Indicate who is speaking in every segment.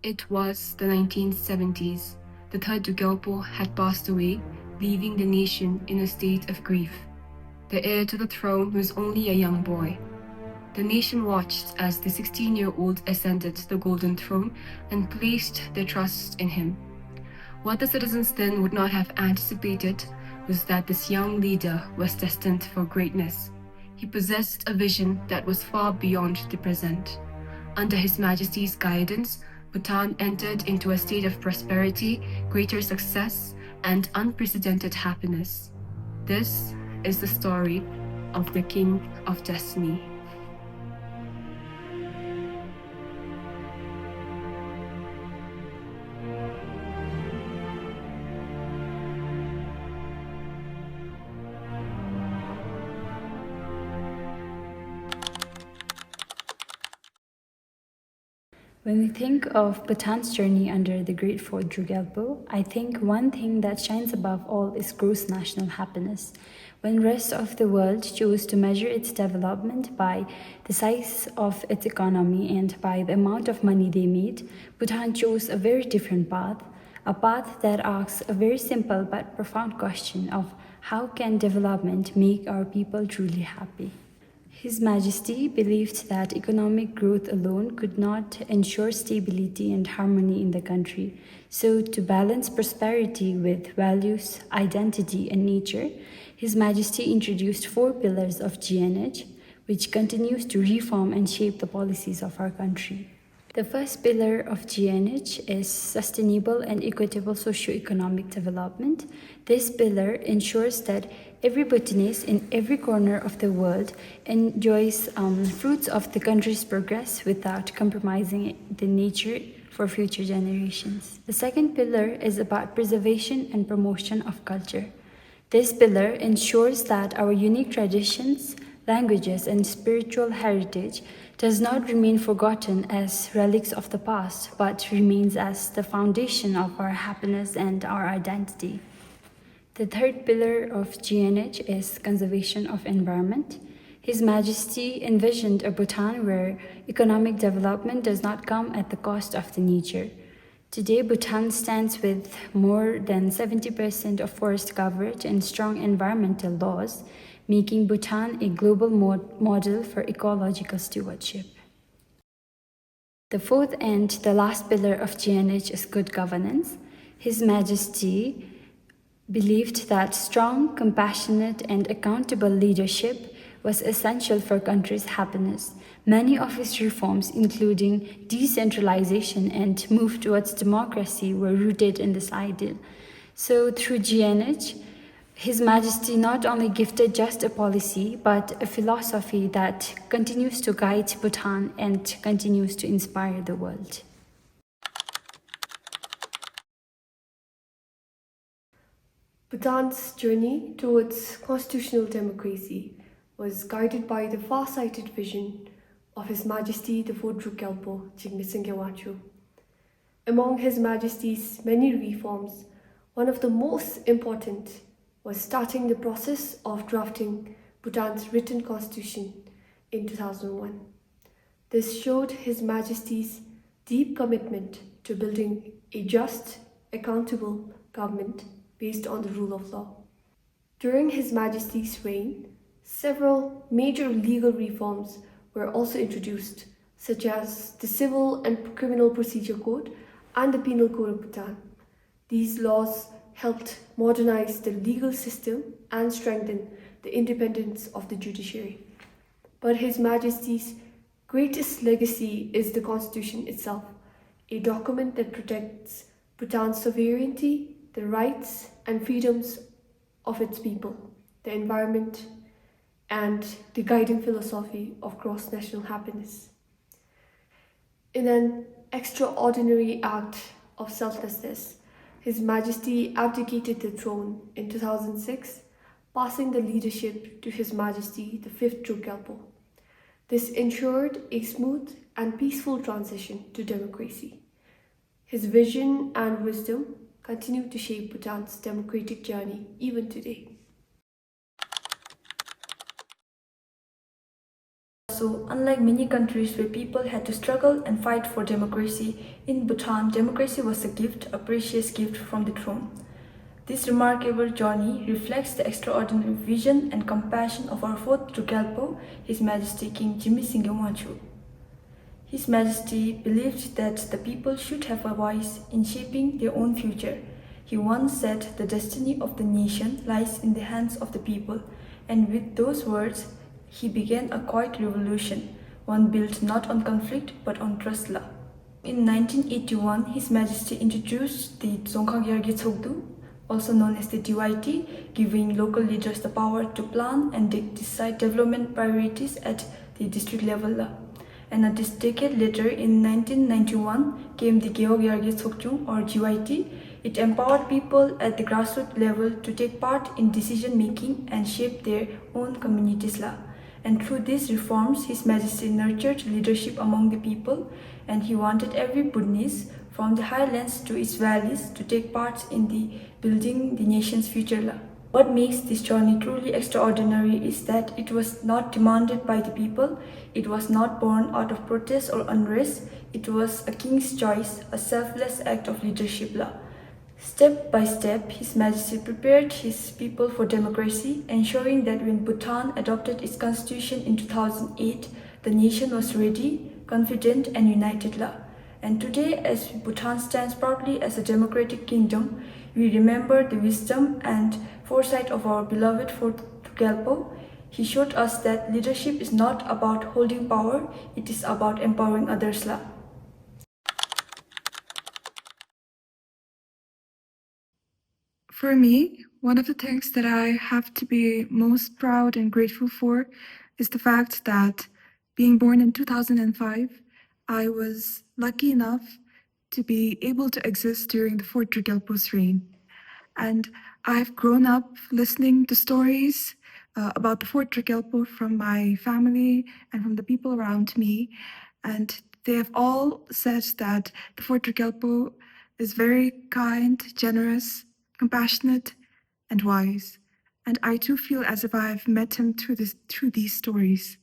Speaker 1: It was the 1970s. The third Druk Gyalpo had passed away, leaving the nation in a state of grief. The heir to the throne was only a young boy. The nation watched as the 16-year-old ascended the golden throne and placed their trust in him. What the citizens then would not have anticipated was that this young leader was destined for greatness. He possessed a vision that was far beyond the present. Under His Majesty's guidance, Bhutan entered into a state of prosperity, greater success, and unprecedented happiness. This is the story of the King of Destiny.
Speaker 2: When we think of Bhutan's journey under the Great Fort Druk Gyalpo, I think one thing that shines above all is gross national happiness. When the rest of the world chose to measure its development by the size of its economy and by the amount of money they made, Bhutan chose a very different path, a path that asks a very simple but profound question of how can development make our people truly happy? His Majesty believed that economic growth alone could not ensure stability and harmony in the country. So, to balance prosperity with values, identity, and nature, His Majesty introduced 4 pillars of GNH, which continues to reform and shape the policies of our country. The first pillar of GNH is sustainable and equitable socio-economic development. This pillar ensures that every Bhutanese in every corner of the world enjoys fruits of the country's progress without compromising the nature for future generations. The second pillar is about preservation and promotion of culture. This pillar ensures that our unique traditions, languages, and spiritual heritage does not remain forgotten as relics of the past, but remains as the foundation of our happiness and our identity. The third pillar of GNH is conservation of environment. His Majesty envisioned a Bhutan where economic development does not come at the cost of the nature. Today, Bhutan stands with more than 70% of forest coverage and strong environmental laws, making Bhutan a global model for ecological stewardship. The fourth and the last pillar of GNH is good governance. His Majesty believed that strong, compassionate, and accountable leadership was essential for country's happiness. Many of his reforms, including decentralization and move towards democracy, were rooted in this ideal. So through GNH, His Majesty not only gifted just a policy, but a philosophy that continues to guide Bhutan and continues to inspire the world.
Speaker 3: Bhutan's journey towards constitutional democracy was guided by the far-sighted vision of His Majesty the 4th Druk Gyalpo Jigme Singye Wangchuck. Among His Majesty's many reforms, one of the most important was starting the process of drafting Bhutan's written constitution in 2001. This showed His Majesty's deep commitment to building a just, accountable government based on the rule of law. During His Majesty's reign, several major legal reforms were also introduced, such as the Civil and Criminal Procedure Code and the Penal Code of Bhutan. These laws helped modernize the legal system and strengthen the independence of the judiciary. But His Majesty's greatest legacy is the Constitution itself, a document that protects Bhutan's sovereignty, the rights and freedoms of its people, the environment, and the guiding philosophy of cross-national happiness. In an extraordinary act of selflessness, His Majesty abdicated the throne in 2006, passing the leadership to His Majesty the 5th Druk Gyalpo. This ensured a smooth and peaceful transition to democracy. His vision and wisdom continue to shape Bhutan's democratic journey even today.
Speaker 4: Also, unlike many countries where people had to struggle and fight for democracy, in Bhutan, democracy was a gift, a precious gift from the throne. This remarkable journey reflects the extraordinary vision and compassion of our fourth Druk Gyalpo, His Majesty King Jigme Singye Wangchuck. His Majesty believed that the people should have a voice in shaping their own future. He once said, "The destiny of the nation lies in the hands of the people," and with those words, he began a quiet revolution, one built not on conflict but on trust. In 1981, His Majesty introduced the Dzongkhag also known as the DYT, giving local leaders the power to plan and decide development priorities at the district level. And a decade later, in 1991, came the Gyalpo or GYT. It empowered people at the grassroots level to take part in decision making and shape their own communities. And through these reforms, His Majesty nurtured leadership among the people, and he wanted every Bhutanese, from the highlands to its valleys, to take part in the building the nation's future. What makes this journey truly extraordinary is that it was not demanded by the people, it was not born out of protest or unrest, it was a king's choice, a selfless act of leadership. Step by step, His Majesty prepared his people for democracy, ensuring that when Bhutan adopted its constitution in 2008, the nation was ready, confident and united. And today, as Bhutan stands proudly as a democratic kingdom, we remember the wisdom and foresight of our beloved fourth Druk Gyalpo. He showed us that leadership is not about holding power, it is about empowering others.
Speaker 5: For me, one of the things that I have to be most proud and grateful for is the fact that being born in 2005, I was lucky enough to be able to exist during the fourth Druk Gyalpo's reign. And I've grown up listening to stories about the fourth Druk Gyalpo from my family and from the people around me. And they have all said that the fourth Druk Gyalpo is very kind, generous, compassionate, and wise. And I too feel as if I've met him through these stories.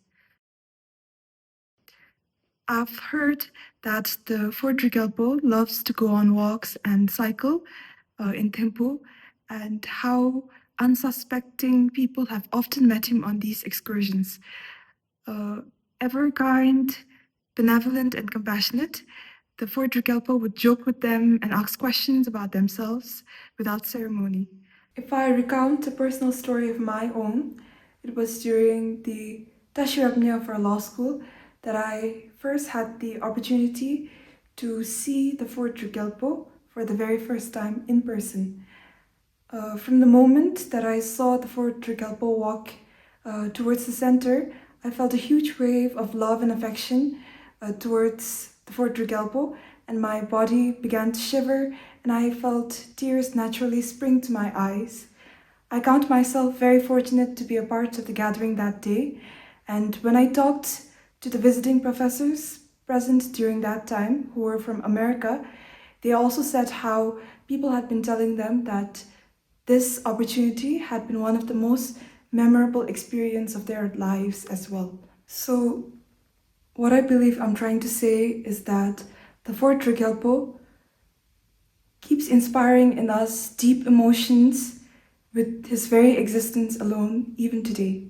Speaker 5: I've heard that the fourth Druk Gyalpo loves to go on walks and cycle in Thimphu, and how unsuspecting people have often met him on these excursions. Ever kind, benevolent, and compassionate, the fourth Druk Gyalpo would joke with them and ask questions about themselves without ceremony. If I recount a personal story of my own, it was during the Tashirabnya of our law school that I first had the opportunity to see the fourth Druk Gyalpo for the very first time in person. From the moment that I saw the fourth Druk Gyalpo walk towards the center, I felt a huge wave of love and affection towards the fourth Druk Gyalpo, and my body began to shiver, and I felt tears naturally spring to my eyes. I count myself very fortunate to be a part of the gathering that day, and when I talked to the visiting professors present during that time, who were from America, they also said how people had been telling them that this opportunity had been one of the most memorable experience of their lives as well. So what I believe I'm trying to say is that the fourth Druk Gyalpo keeps inspiring in us deep emotions with his very existence alone, even today.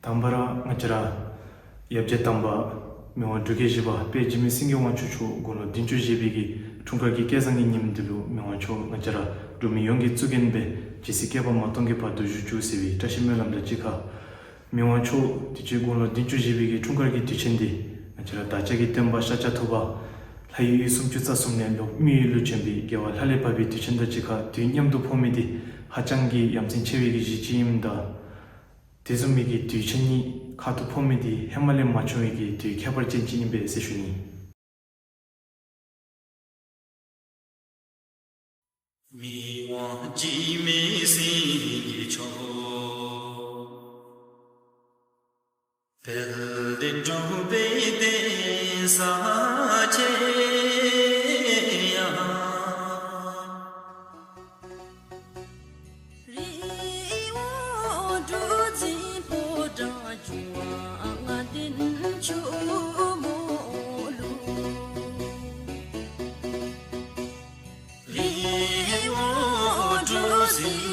Speaker 6: Tambara ngachara yabje tamba mewa druge jiba pe Jigme Singye Wangchuck gono dinchu jibigi chungka ki kezangi nimdilu mewa cho ngachara rumi yongi tsugenbe jisikeba matonge pa duju sewi tashimelamda jika mewa cho tichi gono dinchu jibigi chungka ki tichendi ngachara dachagi temba shacha thoba layi sumchutsa sumne lo mi lu chembi gewa lale pabi tichenda jika dinyamdu pomidi hachangi yamsin chewigi jijimda 대선미기 뒤천이 카드 포미디 해말렘 맞춤이기 뒤 캐벌진 진입에 세슈니
Speaker 7: 미와 지메 singye 초 벨데 좀베데 사체야
Speaker 8: 리워
Speaker 7: Singye